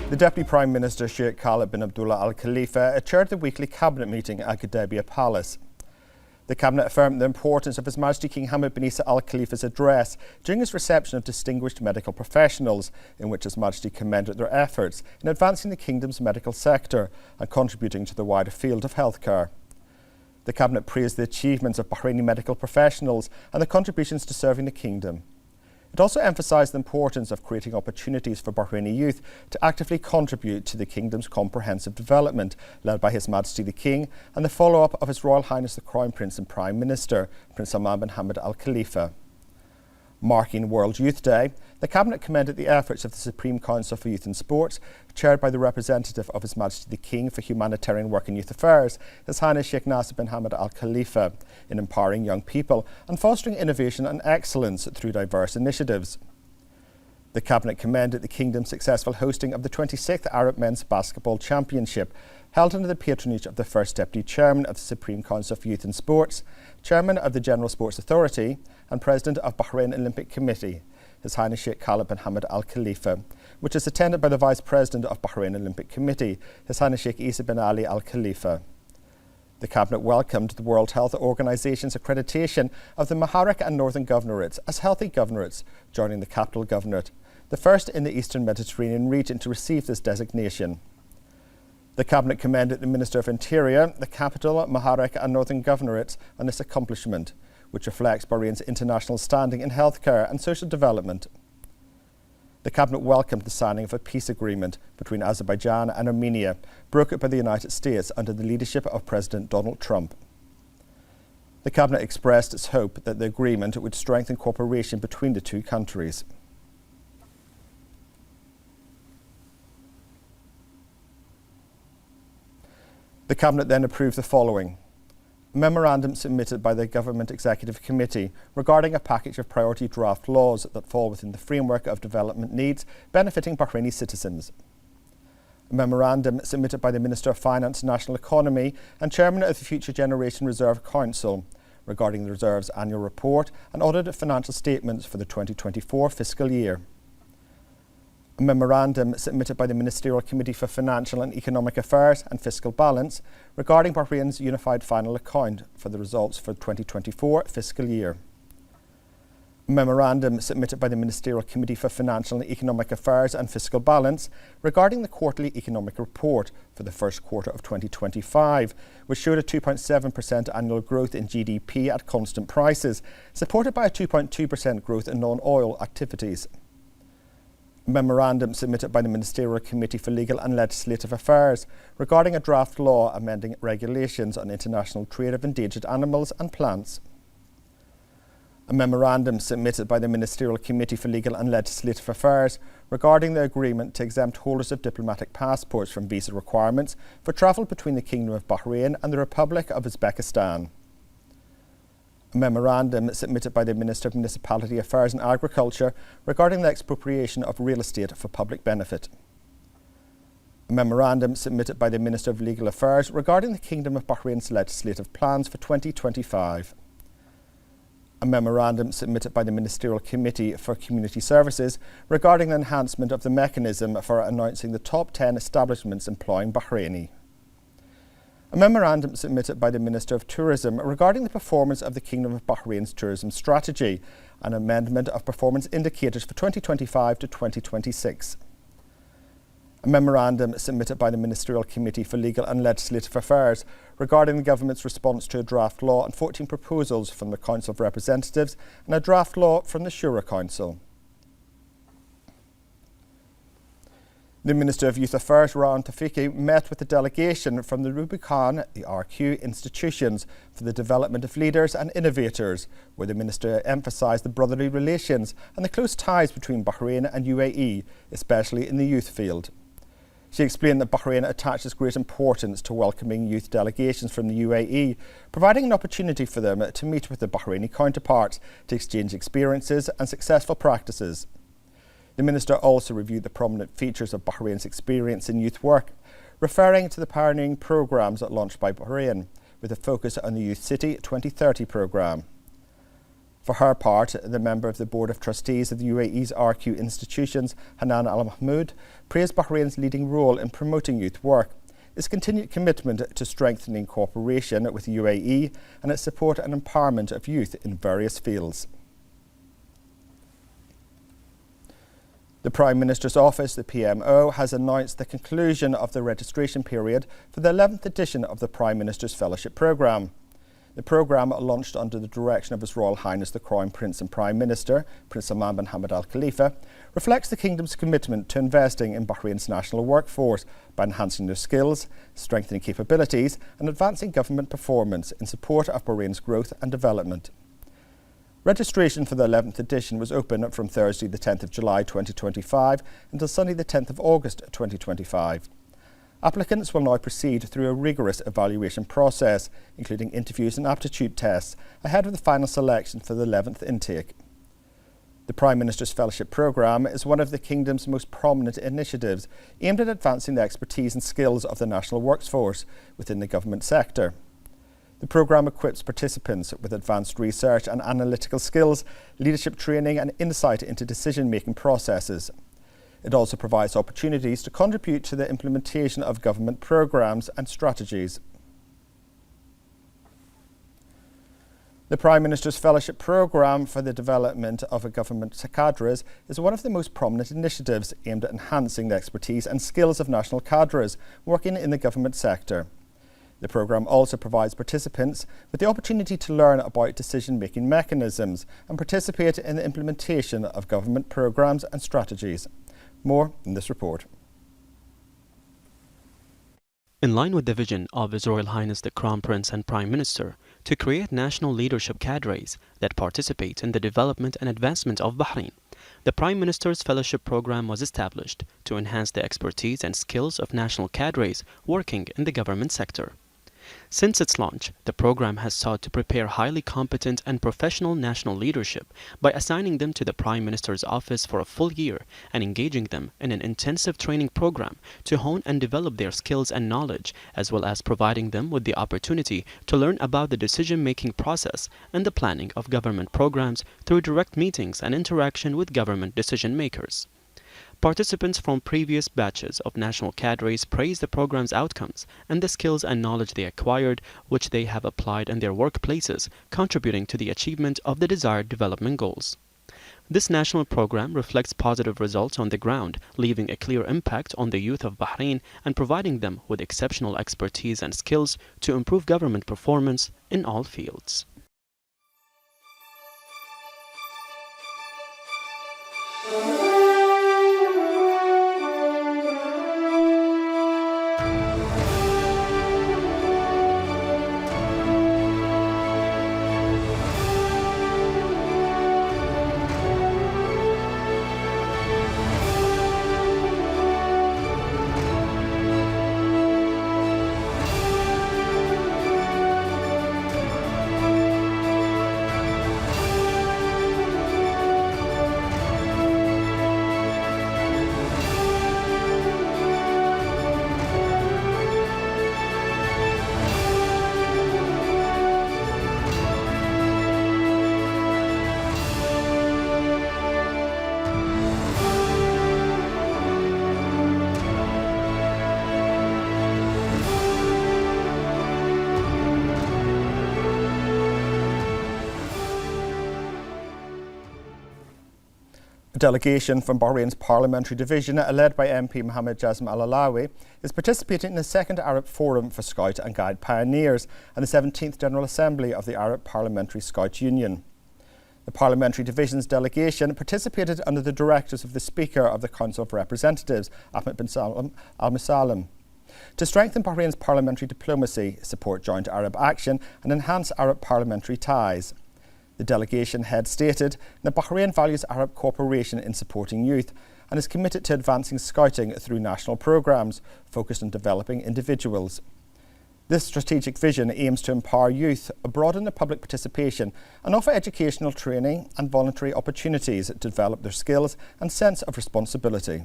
The Deputy Prime Minister Sheikh Khalid bin Abdullah Al Khalifa chaired the weekly Cabinet meeting at Qadabiyah Palace. The Cabinet affirmed the importance of His Majesty King Hamad bin Isa Al Khalifa's address during his reception of distinguished medical professionals, in which His Majesty commended their efforts in advancing the Kingdom's medical sector and contributing to the wider field of healthcare. The Cabinet praised the achievements of Bahraini medical professionals and the contributions to serving the Kingdom. It also emphasised the importance of creating opportunities for Bahraini youth to actively contribute to the Kingdom's comprehensive development, led by His Majesty the King and the follow-up of His Royal Highness the Crown Prince and Prime Minister, Prince Salman bin Hamad Al Khalifa. Marking World Youth Day, the Cabinet commended the efforts of the Supreme Council for Youth and Sports, chaired by the representative of His Majesty the King for Humanitarian Work and Youth Affairs, His Highness Sheikh Nasser bin Hamad Al Khalifa, in empowering young people and fostering innovation and excellence through diverse initiatives. The Cabinet commended the Kingdom's successful hosting of the 26th Arab Men's Basketball Championship, held under the patronage of the First Deputy Chairman of the Supreme Council for Youth and Sports, Chairman of the General Sports Authority and President of Bahrain Olympic Committee, His Highness Sheikh Khalid bin Hamad Al Khalifa, which is attended by the Vice President of Bahrain Olympic Committee, His Highness Sheikh Isa bin Ali Al Khalifa. The Cabinet welcomed the World Health Organization's accreditation of the Maharek and Northern Governorates as healthy governorates, joining the Capital Governorate, the first in the Eastern Mediterranean region to receive this designation. The Cabinet commended the Minister of Interior, the Capital, Maharek and Northern Governorates on this accomplishment, which reflects Bahrain's international standing in healthcare and social development. The Cabinet welcomed the signing of a peace agreement between Azerbaijan and Armenia, brokered by the United States under the leadership of President Donald Trump. The Cabinet expressed its hope that the agreement would strengthen cooperation between the two countries. The Cabinet then approved the following: a memorandum submitted by the Government Executive Committee regarding a package of priority draft laws that fall within the framework of development needs benefiting Bahraini citizens. A memorandum submitted by the Minister of Finance and National Economy and Chairman of the Future Generation Reserve Council regarding the Reserve's annual report and audited financial statements for the 2024 fiscal year. A memorandum submitted by the Ministerial Committee for Financial and Economic Affairs and Fiscal Balance regarding Bahrain's unified final account for the results for the 2024 fiscal year. A memorandum submitted by the Ministerial Committee for Financial and Economic Affairs and Fiscal Balance regarding the quarterly economic report for the first quarter of 2025, which showed a 2.7% annual growth in GDP at constant prices, supported by a 2.2% growth in non-oil activities. A memorandum submitted by the Ministerial Committee for Legal and Legislative Affairs regarding a draft law amending regulations on international trade of endangered animals and plants. A memorandum submitted by the Ministerial Committee for Legal and Legislative Affairs regarding the agreement to exempt holders of diplomatic passports from visa requirements for travel between the Kingdom of Bahrain and the Republic of Uzbekistan. A memorandum submitted by the Minister of Municipality Affairs and Agriculture regarding the expropriation of real estate for public benefit. A memorandum submitted by the Minister of Legal Affairs regarding the Kingdom of Bahrain's legislative plans for 2025. A memorandum submitted by the Ministerial Committee for Community Services regarding the enhancement of the mechanism for announcing the top 10 establishments employing Bahraini. A memorandum submitted by the Minister of Tourism regarding the performance of the Kingdom of Bahrain's tourism strategy, an amendment of performance indicators for 2025 to 2026. A memorandum submitted by the Ministerial Committee for Legal and Legislative Affairs regarding the Government's response to a draft law and 14 proposals from the Council of Representatives and a draft law from the Shura Council. The Minister of Youth Affairs, Rahman Tafiki, met with a delegation from the Rubicon, the RQ institutions for the development of leaders and innovators, where the Minister emphasised the brotherly relations and the close ties between Bahrain and UAE, especially in the youth field. She explained that Bahrain attaches great importance to welcoming youth delegations from the UAE, providing an opportunity for them to meet with their Bahraini counterparts to exchange experiences and successful practices. The Minister also reviewed the prominent features of Bahrain's experience in youth work, referring to the pioneering programmes launched by Bahrain, with a focus on the Youth City 2030 programme. For her part, the member of the Board of Trustees of the UAE's RQ institutions, Hanan Al Mahmoud, praised Bahrain's leading role in promoting youth work, its continued commitment to strengthening cooperation with the UAE, and its support and empowerment of youth in various fields. The Prime Minister's Office, the PMO, has announced the conclusion of the registration period for the 11th edition of the Prime Minister's Fellowship Programme. The programme, launched under the direction of His Royal Highness the Crown Prince and Prime Minister, Prince Salman bin Hamad Al Khalifa, reflects the Kingdom's commitment to investing in Bahrain's national workforce by enhancing their skills, strengthening capabilities and advancing government performance in support of Bahrain's growth and development. Registration for the 11th edition was open from Thursday the 10th of July 2025 until Sunday the 10th of August 2025. Applicants will now proceed through a rigorous evaluation process, including interviews and aptitude tests, ahead of the final selection for the 11th intake. The Prime Minister's Fellowship Programme is one of the Kingdom's most prominent initiatives aimed at advancing the expertise and skills of the national workforce within the government sector. The programme equips participants with advanced research and analytical skills, leadership training and insight into decision-making processes. It also provides opportunities to contribute to the implementation of government programmes and strategies. The Prime Minister's Fellowship Programme for the Development of Government Cadres is one of the most prominent initiatives aimed at enhancing the expertise and skills of national cadres working in the government sector. The programme also provides participants with the opportunity to learn about decision-making mechanisms and participate in the implementation of government programmes and strategies. More in this report. In line with the vision of His Royal Highness the Crown Prince and Prime Minister to create national leadership cadres that participate in the development and advancement of Bahrain, the Prime Minister's Fellowship Programme was established to enhance the expertise and skills of national cadres working in the government sector. Since its launch, the program has sought to prepare highly competent and professional national leadership by assigning them to the Prime Minister's office for a full year and engaging them in an intensive training program to hone and develop their skills and knowledge, as well as providing them with the opportunity to learn about the decision-making process and the planning of government programs through direct meetings and interaction with government decision-makers. Participants from previous batches of national cadres praised the program's outcomes and the skills and knowledge they acquired, which they have applied in their workplaces, contributing to the achievement of the desired development goals. This national program reflects positive results on the ground, leaving a clear impact on the youth of Bahrain and providing them with exceptional expertise and skills to improve government performance in all fields. A delegation from Bahrain's parliamentary division, led by MP Mohammed Jasm Al-Alawi, is participating in the second Arab Forum for Scout and Guide Pioneers and the 17th General Assembly of the Arab Parliamentary Scout Union. The parliamentary division's delegation participated under the directives of the Speaker of the Council of Representatives, Ahmed bin Salim Al-Musalim, to strengthen Bahrain's parliamentary diplomacy, support joint Arab action and enhance Arab parliamentary ties. The delegation head stated that Bahrain values Arab cooperation in supporting youth and is committed to advancing scouting through national programmes focused on developing individuals. This strategic vision aims to empower youth, broaden their public participation and offer educational training and voluntary opportunities to develop their skills and sense of responsibility.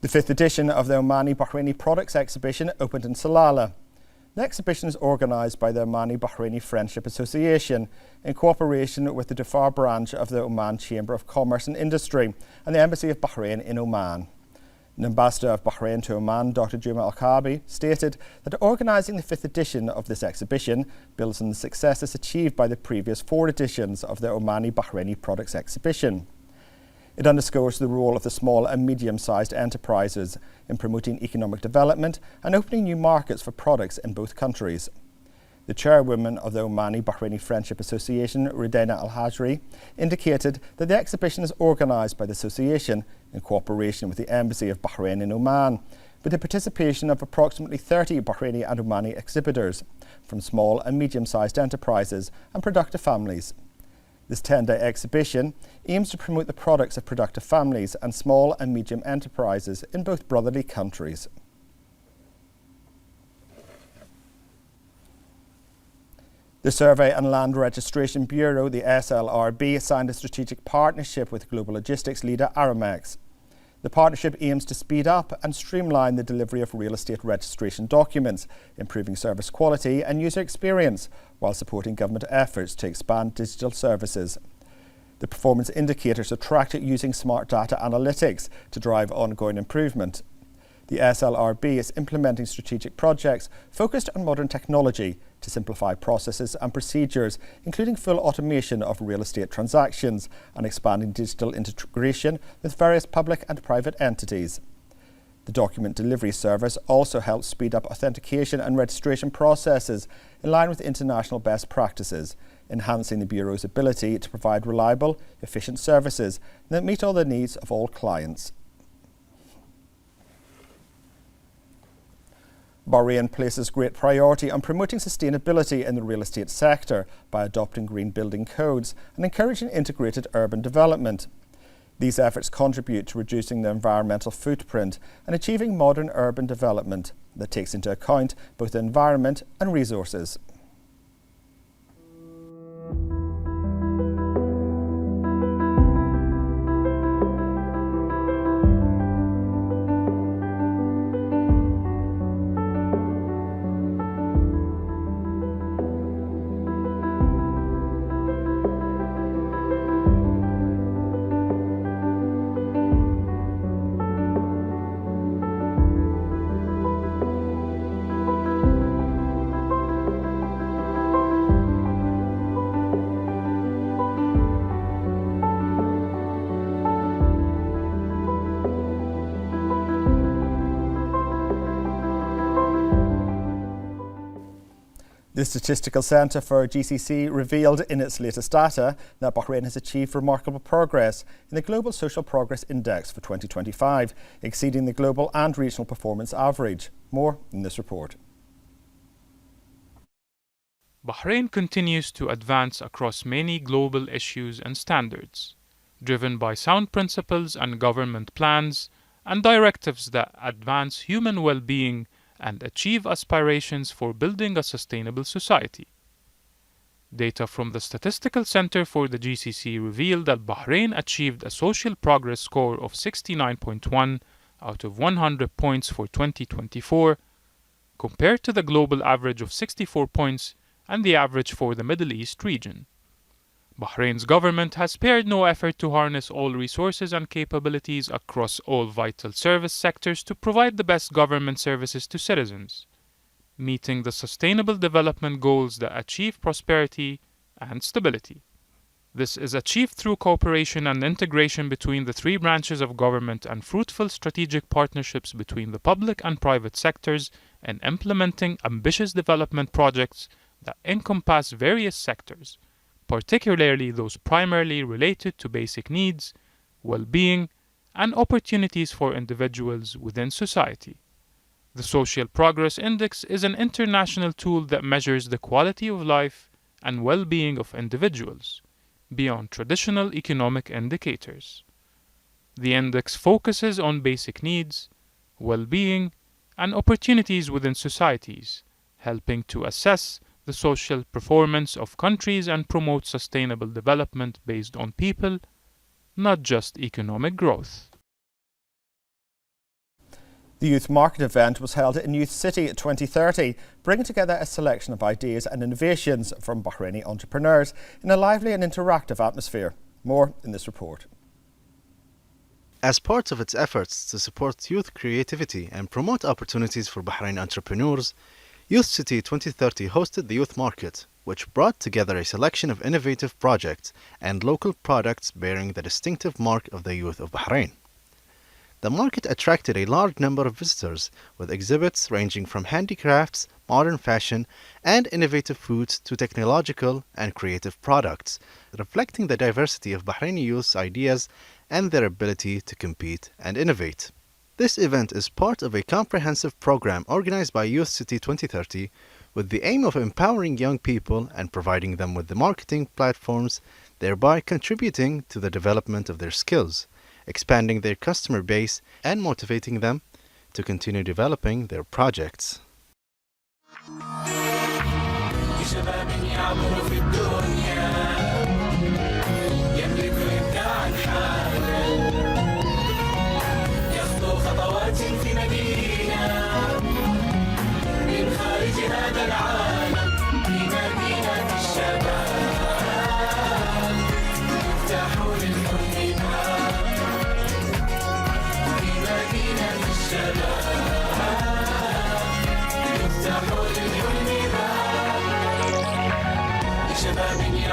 The 5th edition of the Omani Bahraini Products Exhibition opened in Salalah. The exhibition is organised by the Omani Bahraini Friendship Association in cooperation with the Dhofar branch of the Oman Chamber of Commerce and Industry and the Embassy of Bahrain in Oman. An ambassador of Bahrain to Oman, Dr. Juma Al-Khabi, stated that organising the 5th edition of this exhibition builds on the successes achieved by the previous 4 editions of the Omani Bahraini Products Exhibition. It underscores the role of the small and medium-sized enterprises in promoting economic development and opening new markets for products in both countries. The chairwoman of the Omani Bahraini Friendship Association, Rudaina Al-Hajri, indicated that the exhibition is organised by the association in cooperation with the Embassy of Bahrain in Oman, with the participation of approximately 30 Bahraini and Omani exhibitors from small and medium-sized enterprises and productive families. This 10-day exhibition aims to promote the products of productive families and small and medium enterprises in both brotherly countries. The Survey and Land Registration Bureau, the SLRB, signed a strategic partnership with global logistics leader Aramex. The partnership aims to speed up and streamline the delivery of real estate registration documents, improving service quality and user experience, while supporting government efforts to expand digital services. The performance indicators are tracked using smart data analytics to drive ongoing improvement. The SLRB is implementing strategic projects focused on modern technology to simplify processes and procedures, including full automation of real estate transactions and expanding digital integration with various public and private entities. The document delivery service also helps speed up authentication and registration processes in line with international best practices, enhancing the Bureau's ability to provide reliable, efficient services that meet all the needs of all clients. Bahrain places great priority on promoting sustainability in the real estate sector by adopting green building codes and encouraging integrated urban development. These efforts contribute to reducing the environmental footprint and achieving modern urban development that takes into account both the environment and resources. The Statistical Centre for GCC revealed in its latest data that Bahrain has achieved remarkable progress in the Global Social Progress Index for 2025, exceeding the global and regional performance average. More in this report. Bahrain continues to advance across many global issues and standards, driven by sound principles and government plans and directives that advance human well-being and achieve aspirations for building a sustainable society. Data from the Statistical Center for the GCC revealed that Bahrain achieved a social progress score of 69.1 out of 100 points for 2024, compared to the global average of 64 points and the average for the Middle East region. Bahrain's government has spared no effort to harness all resources and capabilities across all vital service sectors to provide the best government services to citizens, meeting the sustainable development goals that achieve prosperity and stability. This is achieved through cooperation and integration between the 3 branches of government and fruitful strategic partnerships between the public and private sectors and implementing ambitious development projects that encompass various sectors, particularly those primarily related to basic needs, well-being, and opportunities for individuals within society. The Social Progress Index is an international tool that measures the quality of life and well-being of individuals, beyond traditional economic indicators. The index focuses on basic needs, well-being, and opportunities within societies, helping to assess the social performance of countries and promote sustainable development based on people, not just economic growth. The Youth Market event was held in Youth City 2030, bringing together a selection of ideas and innovations from Bahraini entrepreneurs in a lively and interactive atmosphere. More in this report. As part of its efforts to support youth creativity and promote opportunities for Bahrain entrepreneurs, Youth City 2030 hosted the Youth Market, which brought together a selection of innovative projects and local products bearing the distinctive mark of the youth of Bahrain. The market attracted a large number of visitors, with exhibits ranging from handicrafts, modern fashion, and innovative foods to technological and creative products, reflecting the diversity of Bahraini youth's ideas and their ability to compete and innovate. This event is part of a comprehensive program organized by Youth City 2030 with the aim of empowering young people and providing them with the marketing platforms, thereby contributing to the development of their skills, expanding their customer base, and motivating them to continue developing their projects.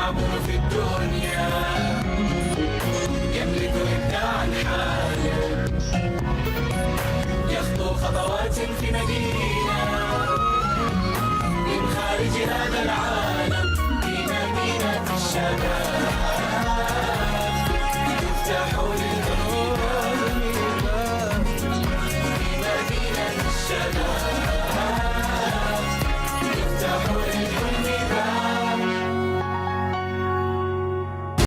يعبر في الدنيا يملك إبداعا حالا يخطو خطوات في مدينة من خارج هذا العالم